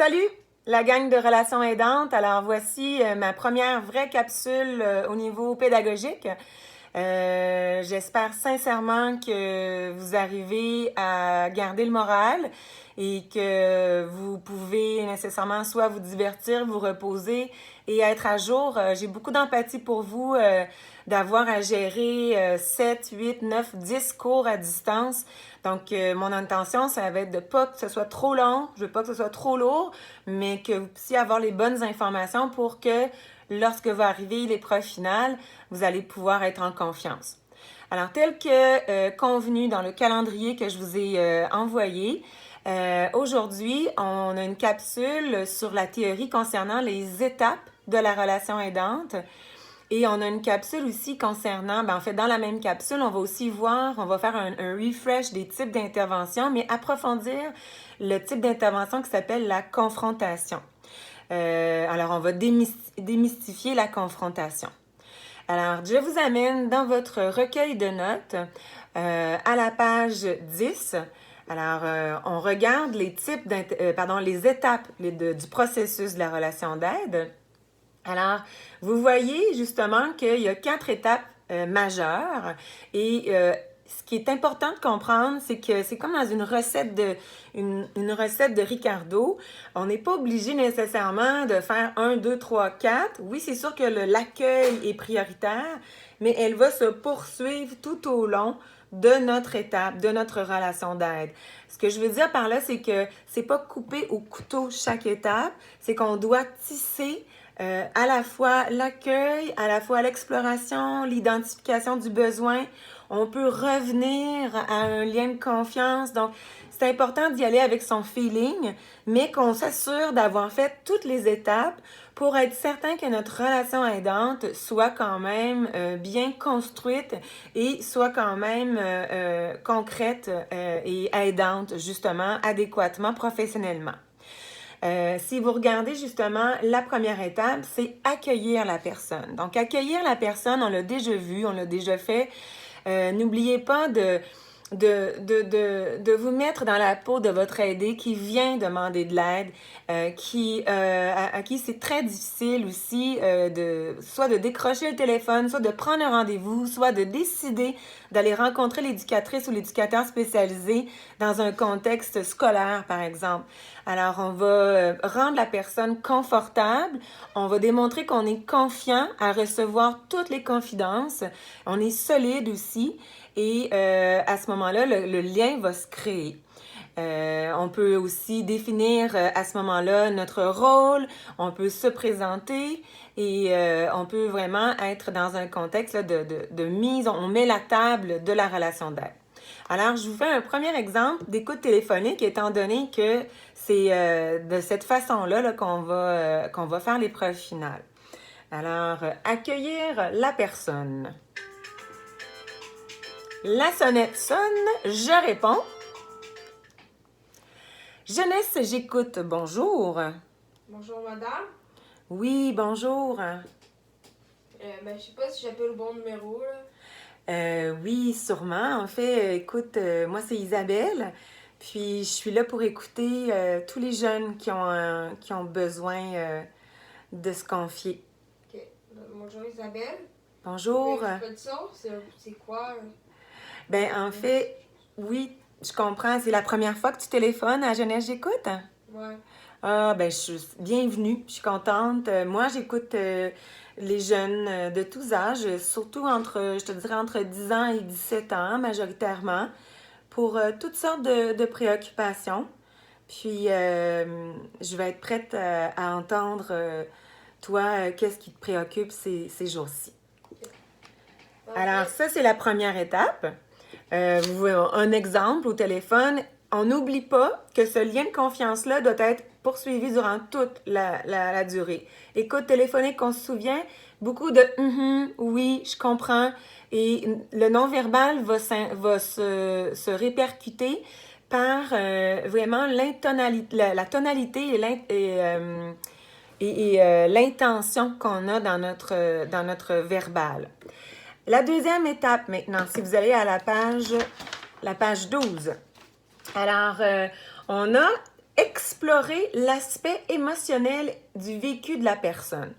Salut la gang de relations aidantes. Alors voici ma première vraie capsule au niveau pédagogique. J'espère sincèrement que vous arrivez à garder le moral et que vous pouvez nécessairement soit vous divertir, vous reposer et être à jour. J'ai beaucoup d'empathie pour vous d'avoir à gérer 7, 8, 9, 10 cours à distance. Donc, mon intention, ça va être de pas que ce soit trop long, je veux pas que ce soit trop lourd, mais que vous puissiez avoir les bonnes informations pour que lorsque va arriver l'épreuve finale, vous allez pouvoir être en confiance. Alors, tel que convenu dans le calendrier que je vous ai envoyé, aujourd'hui, on a une capsule sur la théorie concernant les étapes de la relation aidante. Et on a une capsule aussi concernant, en fait, dans la même capsule, on va aussi voir, on va faire un refresh des types d'intervention, mais approfondir le type d'intervention qui s'appelle la confrontation. Alors, on va démystifier la confrontation. Alors, je vous amène dans votre recueil de notes à la page 10. Alors, on regarde les types les étapes du processus de la relation d'aide. Alors, vous voyez justement qu'il y a 4 étapes majeures et ce qui est important de comprendre, c'est que c'est comme dans une recette de Ricardo. On n'est pas obligé nécessairement de faire 1, 2, 3, 4. Oui, c'est sûr que l'accueil est prioritaire, mais elle va se poursuivre tout au long de notre étape, de notre relation d'aide. Ce que je veux dire par là, c'est que c'est pas couper au couteau chaque étape, c'est qu'on doit tisser à la fois l'accueil, à la fois l'exploration, l'identification du besoin. On peut revenir à un lien de confiance. Donc, c'est important d'y aller avec son feeling, mais qu'on s'assure d'avoir fait toutes les étapes pour être certain que notre relation aidante soit quand même bien construite et soit quand même concrète et aidante, justement, adéquatement, professionnellement. Si vous regardez justement, la première étape, c'est accueillir la personne. Donc, accueillir la personne, on l'a déjà vu, on l'a déjà fait. N'oubliez pas de vous mettre dans la peau de votre aidé qui vient demander de l'aide, à qui c'est très difficile aussi soit de décrocher le téléphone, soit de prendre un rendez-vous, soit de décider d'aller rencontrer l'éducatrice ou l'éducateur spécialisé dans un contexte scolaire, par exemple. Alors, on va rendre la personne confortable, on va démontrer qu'on est confiant à recevoir toutes les confidences, on est solide aussi, et à ce moment-là, le lien va se créer. On peut aussi définir à ce moment-là notre rôle, on peut se présenter et on peut vraiment être dans un contexte là, de mise, on met la table de la relation d'aide. Alors, je vous fais un premier exemple d'écoute téléphonique, étant donné que c'est de cette façon-là là, qu'on va faire l'épreuve finale. Alors, accueillir la personne. La sonnette sonne, je réponds. Jeunesse, j'écoute. Bonjour. Bonjour madame. Oui, bonjour. Je sais pas si j'appelle le bon numéro là. Oui, sûrement. En fait, écoute, moi c'est Isabelle. Puis je suis là pour écouter tous les jeunes qui ont besoin de se confier. Ok. Bonjour Isabelle. Bonjour. Faites ça, c'est quoi? En fait, oui, je comprends. C'est la première fois que tu téléphones à Jeunesse, j'écoute? Ouais. Ah, bienvenue. Je suis contente. Moi, j'écoute les jeunes de tous âges, surtout je te dirais, entre 10 ans et 17 ans, majoritairement, pour toutes sortes de préoccupations. Puis, je vais être prête à entendre, toi, qu'est-ce qui te préoccupe ces jours-ci. Alors, ça, c'est la première étape. Vous voyez un exemple au téléphone. On n'oublie pas que ce lien de confiance-là doit être poursuivi durant toute la durée. Écoute téléphonique, on se souvient, beaucoup de oui, je comprends. Et le non-verbal va se répercuter par vraiment la tonalité et l'intention qu'on a dans notre verbal. La deuxième étape maintenant, si vous allez à la page 12. Alors, on a explorer l'aspect émotionnel du vécu de la personne.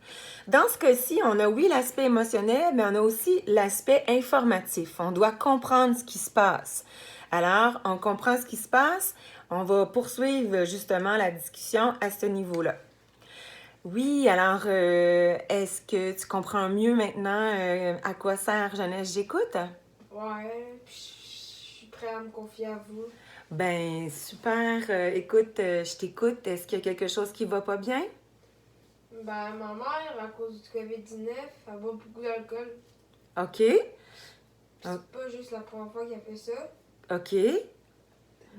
Dans ce cas-ci, on a oui l'aspect émotionnel, mais on a aussi l'aspect informatif. On doit comprendre ce qui se passe. Alors, on comprend ce qui se passe, on va poursuivre justement la discussion à ce niveau-là. Oui, alors, est-ce que tu comprends mieux maintenant à quoi sert Jeunesse J'écoute? Ouais, puis je suis prêt à me confier à vous. Ben, super. Écoute, je t'écoute. Est-ce qu'il y a quelque chose qui va pas bien? Ben, ma mère, à cause du COVID-19, elle boit beaucoup d'alcool. OK. Puis Ah. c'est pas juste la première fois qu'elle fait ça. OK.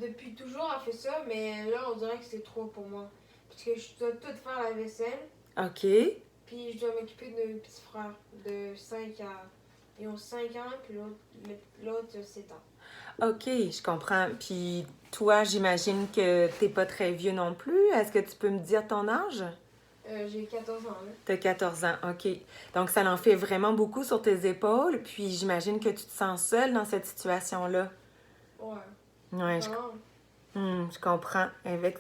Depuis toujours, elle fait ça, mais là, on dirait que c'est trop pour moi. Parce que je dois tout faire la vaisselle, OK. puis je dois m'occuper de mes petits frères de 5 à... Ils ont 5 ans, puis l'autre 7 ans. OK, je comprends. Puis toi, j'imagine que t'es pas très vieux non plus. Est-ce que tu peux me dire ton âge? J'ai 14 ans, là. T'as 14 ans, OK. Donc, ça en fait vraiment beaucoup sur tes épaules. Puis j'imagine que tu te sens seule dans cette situation-là. Ouais. Ouais, Vraiment. je comprends,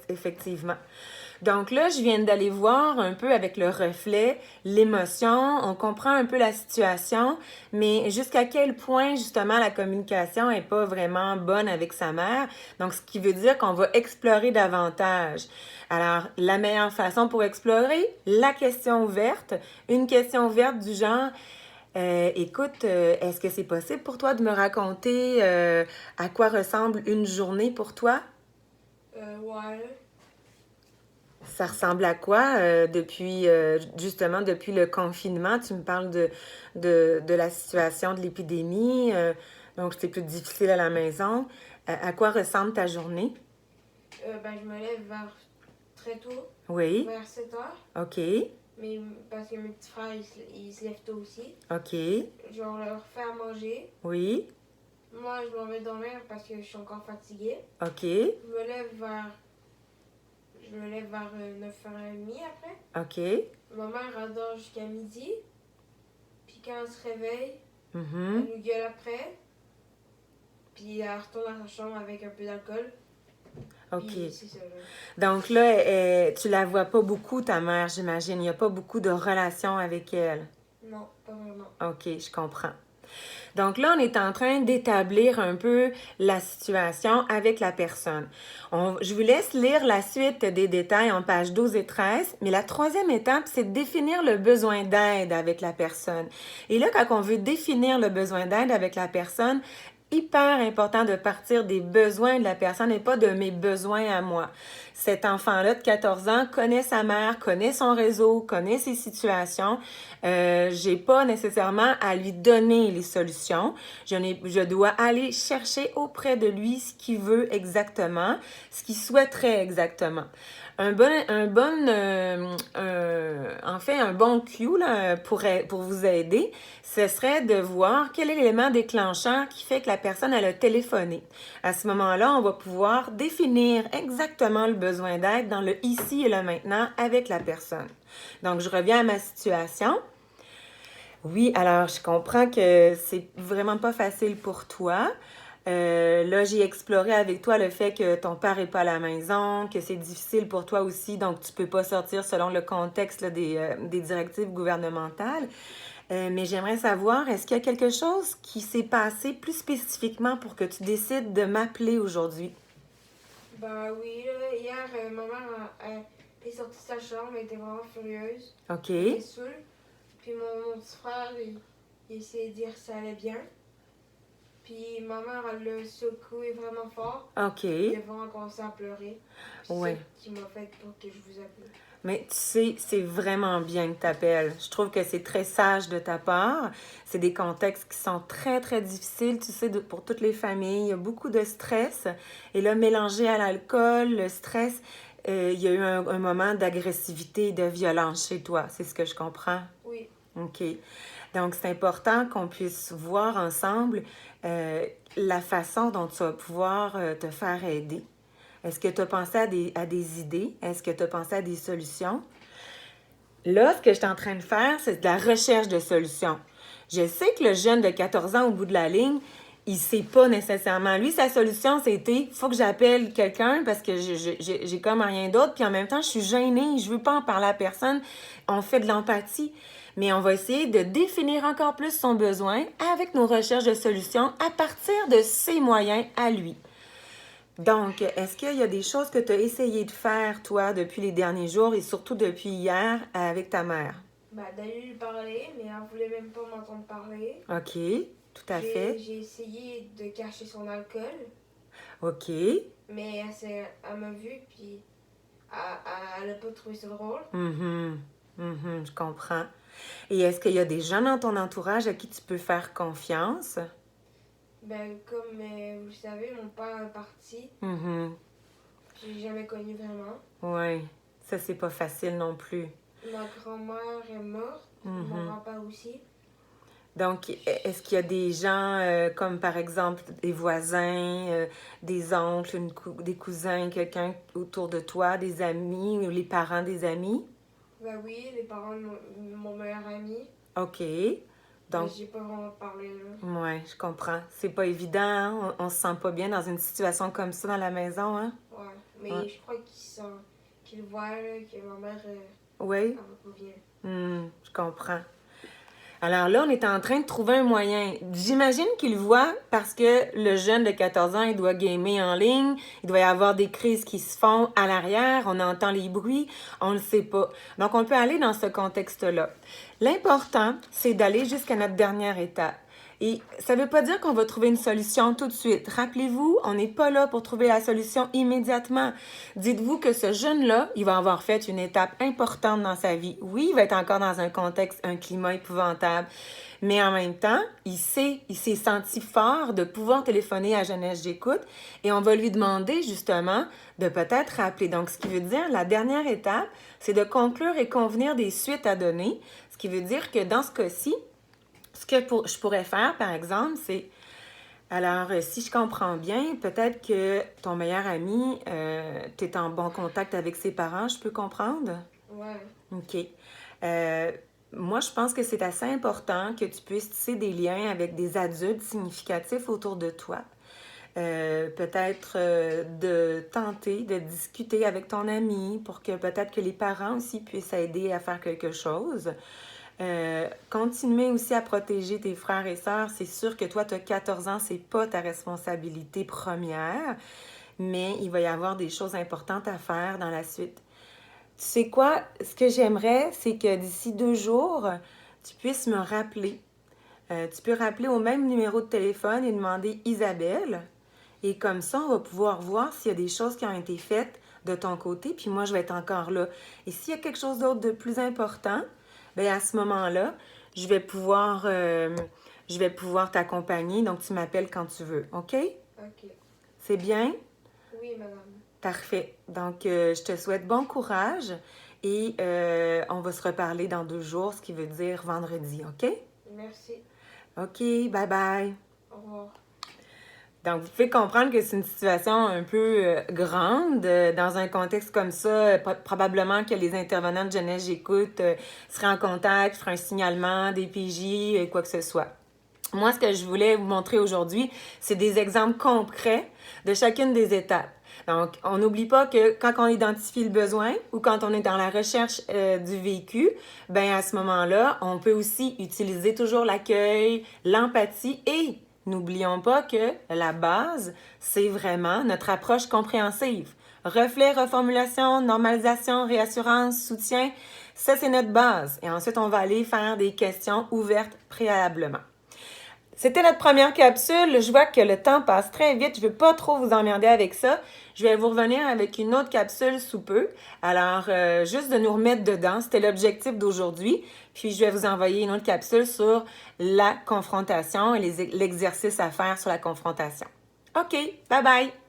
effectivement. Donc là, je viens d'aller voir un peu avec le reflet, l'émotion, on comprend un peu la situation, mais jusqu'à quel point, justement, la communication n'est pas vraiment bonne avec sa mère. Donc, ce qui veut dire qu'on va explorer davantage. Alors, la meilleure façon pour explorer, la question ouverte, une question ouverte du genre... écoute, est-ce que c'est possible pour toi de me raconter à quoi ressemble une journée pour toi? Ouais. Ça ressemble à quoi justement, depuis le confinement? Tu me parles de la situation de l'épidémie, donc c'est plus difficile à la maison. À quoi ressemble ta journée? Ben, je me lève vers très tôt, Oui, vers 7 heures. OK, Mais parce que mes petits frères, ils se lèvent tôt aussi. OK, Je leur fais à manger. oui, Moi, je m'en vais dormir parce que je suis encore fatiguée. OK, Je me lève vers 9h30 après. OK, Ma mère, elle dort jusqu'à midi. Puis quand elle se réveille, elle mhm, nous gueule après. Puis elle retourne dans sa chambre avec un peu d'alcool. OK. Puis c'est ça, là. Donc là, tu la vois pas beaucoup, ta mère, j'imagine. Il n'y a pas beaucoup de relations avec elle. Non, pas vraiment. OK, je comprends. Donc là, on est en train d'établir un peu la situation avec la personne. Je vous laisse lire la suite des détails en pages 12 et 13, mais la troisième étape, c'est de définir le besoin d'aide avec la personne. Et là, quand on veut définir le besoin d'aide avec la personne, hyper important de partir des besoins de la personne et pas de mes besoins à moi. Cet enfant-là de 14 ans connaît sa mère, connaît son réseau, connaît ses situations. J'ai pas nécessairement à lui donner les solutions. Je dois aller chercher auprès de lui ce qu'il veut exactement, ce qu'il souhaiterait exactement. Un bon cue là, pour vous aider, ce serait de voir quel est l'élément déclencheur qui fait que la personne elle a téléphoné. À ce moment-là, on va pouvoir définir exactement le besoin d'aide dans le ici et le maintenant avec la personne. Donc, je reviens à ma situation. Oui, alors je comprends que c'est vraiment pas facile pour toi. Là, j'ai exploré avec toi le fait que ton père est pas à la maison, que c'est difficile pour toi aussi, donc tu peux pas sortir selon le contexte là, des directives gouvernementales. Mais j'aimerais savoir, est-ce qu'il y a quelque chose qui s'est passé plus spécifiquement pour que tu décides de m'appeler aujourd'hui? Ben oui, là, hier, ma mère elle est sortie de sa chambre, elle était vraiment furieuse. OK, Elle était saoule. Puis mon petit frère, il essayait de dire que ça allait bien. Puis ma mère, elle l'a secoué vraiment fort. OK. Il a vraiment commencé à pleurer. C'est Ouais. ça qui m'a fait pour que je vous appelle. Mais tu sais, c'est vraiment bien que tu appelles. Je trouve que c'est très sage de ta part. C'est des contextes qui sont très, très difficiles, tu sais, pour toutes les familles. Il y a beaucoup de stress. Et là, mélangé à l'alcool, le stress, il y a eu un moment d'agressivité et de violence chez toi. C'est ce que je comprends? Oui. OK. Donc, c'est important qu'on puisse voir ensemble la façon dont tu vas pouvoir te faire aider. Est-ce que tu as pensé à des idées? Est-ce que tu as pensé à des solutions? Là, ce que je suis en train de faire, c'est de la recherche de solutions. Je sais que le jeune de 14 ans, au bout de la ligne, il sait pas nécessairement. Lui, sa solution, c'était, faut que j'appelle quelqu'un parce que j'ai comme rien d'autre. Puis en même temps, je suis gênée, je veux pas en parler à personne. On fait de l'empathie. Mais on va essayer de définir encore plus son besoin avec nos recherches de solutions à partir de ses moyens à lui. Donc, est-ce qu'il y a des choses que tu as essayé de faire, toi, depuis les derniers jours et surtout depuis hier avec ta mère? D'aller lui parler, mais elle voulait même pas m'entendre parler. OK, tout à fait. J'ai essayé de cacher son alcool. OK. Mais elle m'a vue, puis elle a pas trouvé ça drôle. Je comprends. Et est-ce qu'il y a des gens dans ton entourage à qui tu peux faire confiance? Comme vous le savez, mon père est parti. Je l'ai jamais connu vraiment. Oui, ça c'est pas facile non plus. Ma grand-mère est morte, mon grand-père aussi. Donc, est-ce qu'il y a des gens comme par exemple des voisins, des oncles, des cousins, quelqu'un autour de toi, des amis ou les parents des amis? Oui, les parents de mon meilleur ami. OK. Donc, mais j'ai pas vraiment parlé là. Oui, je comprends. C'est pas évident, hein? On se sent pas bien dans une situation comme ça dans la maison, hein? Ouais, mais je crois qu'il voit là, que ma mère oui. Elle va pas bien. Je comprends. Alors là, on est en train de trouver un moyen. J'imagine qu'il voit parce que le jeune de 14 ans, il doit gamer en ligne, il doit y avoir des crises qui se font à l'arrière, on entend les bruits, on ne le sait pas. Donc, on peut aller dans ce contexte-là. L'important, c'est d'aller jusqu'à notre dernière étape. Et ça ne veut pas dire qu'on va trouver une solution tout de suite. Rappelez-vous, on n'est pas là pour trouver la solution immédiatement. Dites-vous que ce jeune-là, il va avoir fait une étape importante dans sa vie. Oui, il va être encore dans un contexte, un climat épouvantable, mais en même temps, il s'est senti fort de pouvoir téléphoner à Jeunesse J'écoute et on va lui demander justement de peut-être rappeler. Donc, ce qui veut dire, la dernière étape, c'est de conclure et convenir des suites à donner. Ce qui veut dire que dans ce cas-ci, ce que je pourrais faire, par exemple, c'est... Alors, si je comprends bien, peut-être que ton meilleur ami, tu es en bon contact avec ses parents, je peux comprendre? Ouais. OK. Moi, je pense que c'est assez important que tu puisses tisser des liens avec des adultes significatifs autour de toi. Peut-être de tenter de discuter avec ton ami pour que peut-être que les parents aussi puissent aider à faire quelque chose. Continuer aussi à protéger tes frères et sœurs. C'est sûr que toi, tu as 14 ans, c'est pas ta responsabilité première, mais il va y avoir des choses importantes à faire dans la suite. Tu sais quoi? Ce que j'aimerais, c'est que d'ici 2 jours, tu puisses me rappeler. Tu peux rappeler au même numéro de téléphone et demander Isabelle. Et comme ça, on va pouvoir voir s'il y a des choses qui ont été faites de ton côté, puis moi, je vais être encore là. Et s'il y a quelque chose d'autre de plus important, bien, à ce moment-là, je vais pouvoir t'accompagner. Donc, tu m'appelles quand tu veux, OK? OK. C'est bien? Oui, madame. Parfait. Donc, je te souhaite bon courage et on va se reparler dans 2 jours, ce qui veut dire vendredi, OK? Merci. OK, bye-bye. Au revoir. Donc, vous pouvez comprendre que c'est une situation un peu grande. Dans un contexte comme ça, probablement que les intervenants de Jeunesse J'écoute seraient en contact, feraient un signalement, des PJ, quoi que ce soit. Moi, ce que je voulais vous montrer aujourd'hui, c'est des exemples concrets de chacune des étapes. Donc, on n'oublie pas que quand on identifie le besoin ou quand on est dans la recherche du vécu, bien à ce moment-là, on peut aussi utiliser toujours l'accueil, l'empathie et n'oublions pas que la base, c'est vraiment notre approche compréhensive. Reflet, reformulation, normalisation, réassurance, soutien, ça c'est notre base. Et ensuite, on va aller faire des questions ouvertes préalablement. C'était notre première capsule. Je vois que le temps passe très vite. Je ne veux pas trop vous emmerder avec ça. Je vais vous revenir avec une autre capsule sous peu. Alors, juste de nous remettre dedans, c'était l'objectif d'aujourd'hui. Puis, je vais vous envoyer une autre capsule sur la confrontation et l'exercice à faire sur la confrontation. OK, bye bye!